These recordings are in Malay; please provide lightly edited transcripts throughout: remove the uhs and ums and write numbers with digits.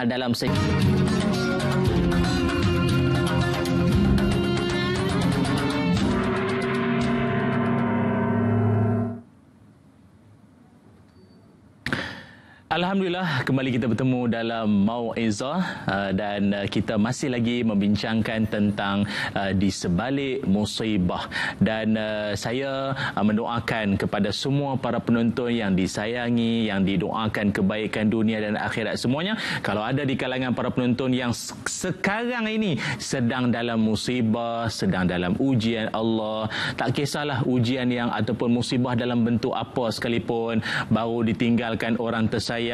dalam Alhamdulillah, kembali kita bertemu dalam Mau'izah dan kita masih lagi membincangkan tentang di sebalik musibah. Dan saya mendoakan kepada semua para penonton yang disayangi, yang didoakan kebaikan dunia dan akhirat semuanya. Kalau ada di kalangan para penonton yang sekarang ini sedang dalam musibah, sedang dalam ujian Allah, tak kisahlah ujian yang ataupun musibah dalam bentuk apa sekalipun, baru ditinggalkan orang tersayang,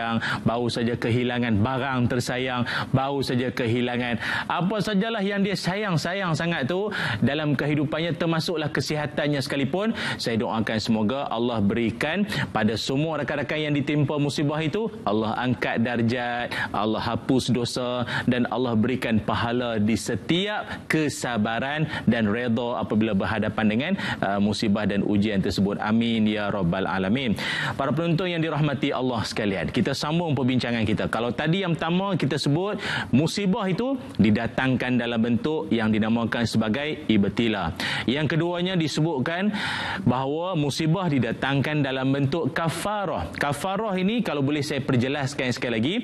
baru saja kehilangan barang tersayang, baru saja kehilangan apa sajalah yang dia sayang sangat tu dalam kehidupannya, termasuklah kesihatannya sekalipun. Saya doakan semoga Allah berikan pada semua rakan-rakan yang ditimpa musibah itu, Allah angkat darjat, Allah hapus dosa, dan Allah berikan pahala di setiap kesabaran dan redha apabila berhadapan dengan musibah dan ujian tersebut. Amin ya rabbal alamin. Para penonton yang dirahmati Allah sekalian, kita sambung perbincangan kita. Kalau tadi yang pertama kita sebut musibah itu didatangkan dalam bentuk yang dinamakan sebagai ibtila. Yang keduanya disebutkan bahawa musibah didatangkan dalam bentuk kafarah. Kafarah ini kalau boleh saya perjelaskan sekali lagi,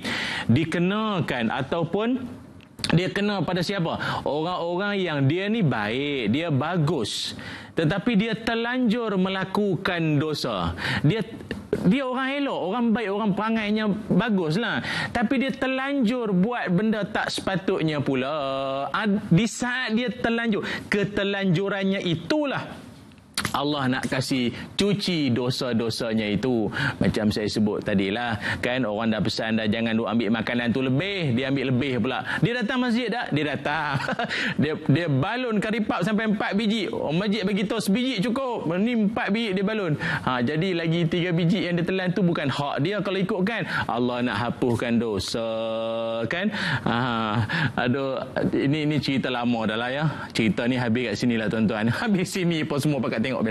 dikenakan ataupun dia kena pada siapa? Orang-orang yang dia ni baik, dia bagus, tetapi dia terlanjur melakukan dosa. Dia orang elok, orang baik, orang perangainya baguslah, tapi dia terlanjur buat benda tak sepatutnya pula. Di saat dia terlanjur, keterlanjurannya itulah Allah nak kasih cuci dosa-dosanya itu. Macam saya sebut tadilah, kan, orang dah pesan dah jangan duk ambil makanan tu lebih, dia ambil lebih pula. Dia datang masjid tak? Dia datang. dia balun karipap sampai 4 biji. Orang masjid bagi tahu sebiji cukup. Ni 4 biji dia balun. Jadi lagi 3 biji yang dia telan tu bukan hak dia kalau ikutkan. Allah nak hapuskan dosa, kan? Aduh, ini cerita lama dah lah ya. Cerita ni habis kat sini lah tuan-tuan. Habis sini pun semua pakat tengok.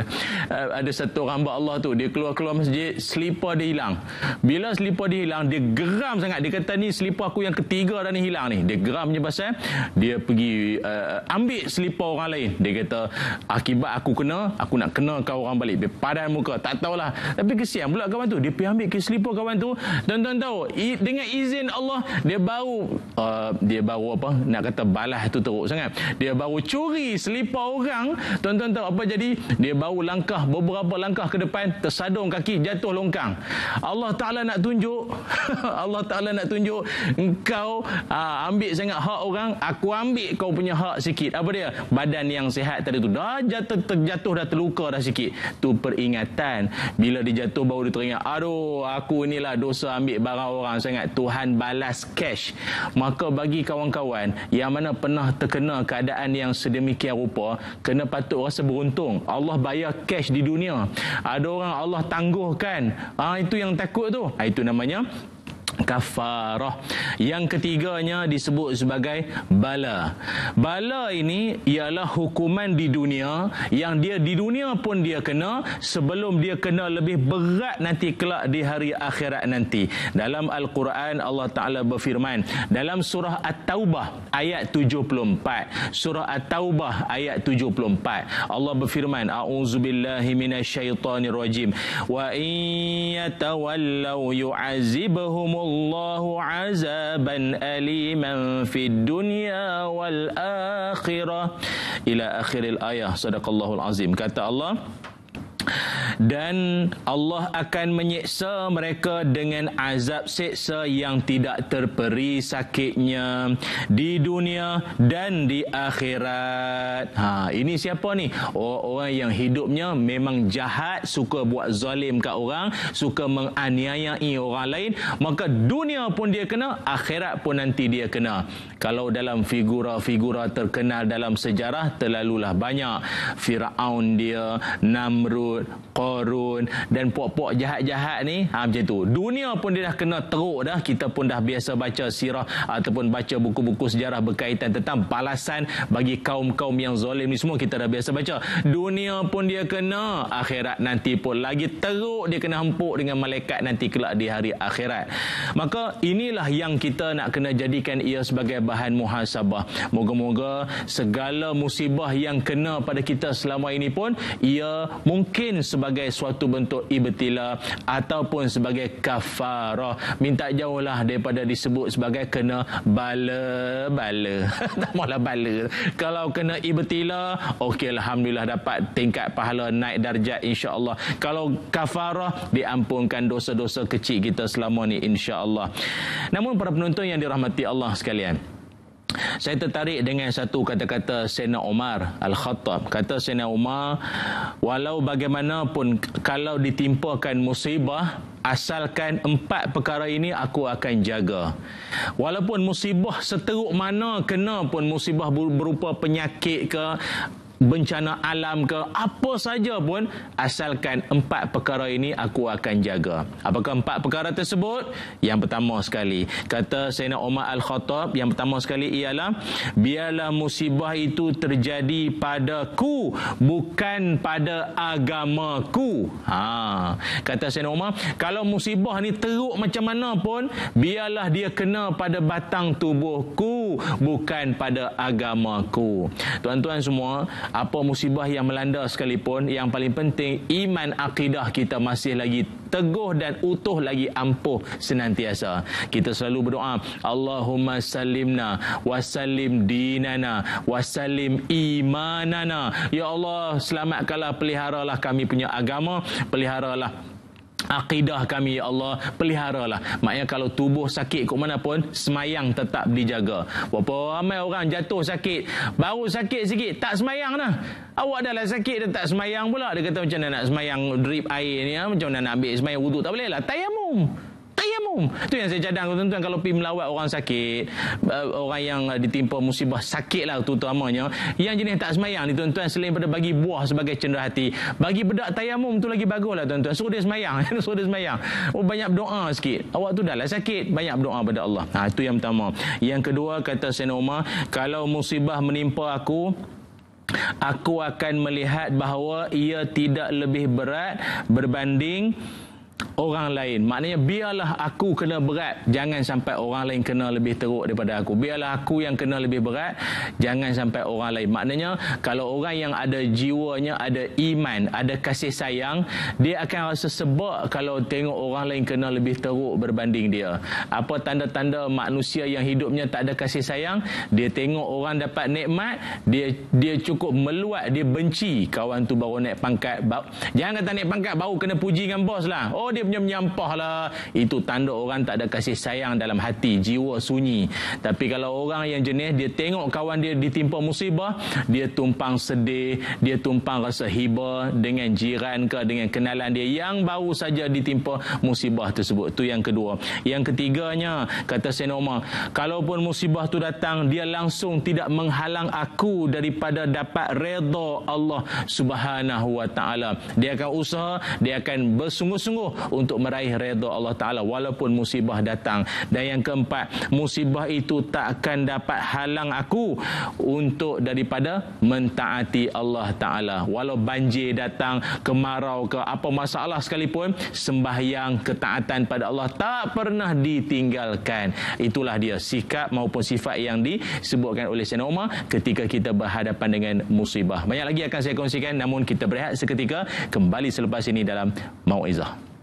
Ada satu hamba Allah tu, dia keluar masjid, selipar dia hilang. Bila selipar dia hilang, dia geram sangat. Dia kata ni selipar aku yang ketiga dah ni hilang ni. Dia geram je pasal dia pergi ambil selipar orang lain. Dia kata akibat aku nak kena kau orang balik. Dia padan muka, tak tahulah. Tapi kesian pula kawan tu, dia pergi ambil ke selipar kawan tu. Tuan-tuan tahu, dengan izin Allah, dia baru apa, nak kata balas tu teruk sangat. Dia baru curi selipar orang. Tuan-tuan tahu apa jadi? Dia baru langkah beberapa langkah ke depan, tersadung kaki, jatuh longkang. Allah Ta'ala nak tunjuk Allah Ta'ala nak tunjuk engkau ambil sangat hak orang, aku ambil kau punya hak sikit. Apa dia? Badan yang sihat tadi tu dah terjatuh, dah terluka dah sikit. Tu peringatan. Bila dia jatuh baru dia teringat, aduh, aku inilah dosa ambil barang orang sangat, Tuhan balas cash. Maka bagi kawan-kawan yang mana pernah terkena keadaan yang sedemikian rupa, kena patut rasa beruntung. Allah bayar cash di dunia. Ada orang Allah tangguhkan. Itu yang takut tu. Itu namanya kafarah. Yang ketiganya disebut sebagai bala. Bala ini ialah hukuman di dunia yang dia di dunia pun dia kena, sebelum dia kena lebih berat nanti kelak di hari akhirat nanti. Dalam Al-Quran Allah Ta'ala berfirman dalam surah At-Taubah ayat 74. Surah At-Taubah ayat 74. Allah berfirman, a'udzubillahi minasyaitonirrajim, wa in yatawallaw yu'azibhum Allahu azaban aliman fid dunya wal akhirah ila akhiril ayah. Sadaqallahul azim. Kata Allah, dan Allah akan menyeksa mereka dengan azab seksa yang tidak terperi sakitnya di dunia dan di akhirat. Ini siapa ni? Orang-orang yang hidupnya memang jahat, suka buat zalim kat orang, suka menganiayai orang lain, maka dunia pun dia kena, akhirat pun nanti dia kena. Kalau dalam figura-figura terkenal dalam sejarah terlalulah banyak. Firaun dia, Namrud Namrud, Qarun dan puak-puak jahat-jahat ni, macam tu. Dunia pun dia dah kena teruk dah. Kita pun dah biasa baca sirah ataupun baca buku-buku sejarah berkaitan tentang balasan bagi kaum-kaum yang zalim ni, semua kita dah biasa baca. Dunia pun dia kena, akhirat nanti pun lagi teruk, dia kena hempuk dengan malaikat nanti kelak di hari akhirat. Maka inilah yang kita nak kena jadikan ia sebagai bahan muhasabah. Moga-moga segala musibah yang kena pada kita selama ini pun ia mungkin sebagai suatu bentuk ibtila ataupun sebagai kafarah. Minta jauhlah daripada disebut sebagai kena bala-bala. Tak maulah bala. Kalau kena ibtila, okey, alhamdulillah dapat tingkat pahala, naik darjat insya-Allah. Kalau kafarah, diampunkan dosa-dosa kecil kita selama ni insya-Allah. Namun para penonton yang dirahmati Allah sekalian, saya tertarik dengan satu kata-kata Sayyidina Umar Al-Khattab. Kata Sayyidina Umar, walau bagaimanapun kalau ditimpakan musibah, asalkan 4 perkara ini aku akan jaga. Walaupun musibah seteruk mana kena pun, musibah berupa penyakit ke, bencana alam ke, apa saja pun, asalkan 4 perkara ini aku akan jaga. Apakah 4 perkara tersebut? Yang pertama sekali, kata Sayyidina Umar Al-Khattab, yang pertama sekali ialah biarlah musibah itu terjadi padaku, bukan pada agamaku. Kata Sayyidina Umar, kalau musibah ni teruk macam mana pun, biarlah dia kena pada batang tubuhku, bukan pada agamaku. Tuan-tuan semua, apa musibah yang melanda sekalipun, yang paling penting iman akidah kita masih lagi teguh dan utuh lagi ampuh senantiasa. Kita selalu berdoa, Allahumma sallimna wa sallim dinana wa sallim imanana. Ya Allah, selamatkanlah, peliharalah kami punya agama, peliharalah akidah kami, ya Allah, peliharalah. Maknanya kalau tubuh sakit kat mana pun, semayang tetap dijaga. Berapa ramai orang jatuh sakit, baru sakit sikit tak semayang dah. Awak dah lah sakit dia tak semayang pula. Dia kata macam mana nak semayang drip air ni, macam mana nak ambil semayang wuduk, tak boleh lah. Tayamum. Itu yang saya cadang tuan-tuan, kalau pergi melawat orang sakit, orang yang ditimpa musibah sakit lah terutamanya, yang jenis tak semayang ni tuan-tuan, selain pada bagi buah sebagai cenderahati, bagi bedak tayamum tu lagi bagus lah tuan-tuan. Suruh dia semayang. Suruh dia semayang. Banyak berdoa sikit. Awak tu dah lah sakit, banyak berdoa pada Allah. Itu yang pertama. Yang kedua, kata Sayyidina Umar, kalau musibah menimpa aku akan melihat bahawa ia tidak lebih berat berbanding orang lain. Maknanya biarlah aku kena berat, jangan sampai orang lain kena lebih teruk daripada aku. Biarlah aku yang kena lebih berat, jangan sampai orang lain. Maknanya kalau orang yang ada jiwanya, ada iman, ada kasih sayang, dia akan rasa sebab kalau tengok orang lain kena lebih teruk berbanding dia. Apa tanda-tanda manusia yang hidupnya tak ada kasih sayang? Dia tengok orang dapat nikmat, dia cukup meluat, dia benci kawan tu baru naik pangkat. Jangan kata naik pangkat baru kena puji dengan bos lah. Oh, dia punya menyampah lah. Itu tanda orang tak ada kasih sayang dalam hati, jiwa sunyi. Tapi kalau orang yang jenis, dia tengok kawan dia ditimpa musibah, dia tumpang sedih, dia tumpang rasa hiba dengan jiran ke, dengan kenalan dia yang baru saja ditimpa musibah tersebut. Itu yang kedua. Yang ketiganya, kata Sayyidina Umar, kalaupun musibah tu datang, dia langsung tidak menghalang aku daripada dapat redha Allah Subhanahu wa ta'ala. Dia akan usaha, dia akan bersungguh-sungguh untuk meraih redha Allah Ta'ala walaupun musibah datang. Dan yang keempat, musibah itu tak akan dapat halang aku untuk daripada mentaati Allah Ta'ala. Walau banjir datang, kemarau ke, apa masalah sekalipun, sembahyang, ketaatan pada Allah tak pernah ditinggalkan. Itulah dia sikap maupun sifat yang disebutkan oleh Sayyidina Umar ketika kita berhadapan dengan musibah. Banyak lagi akan saya kongsikan, namun kita berehat seketika, kembali selepas ini dalam Mau'izah.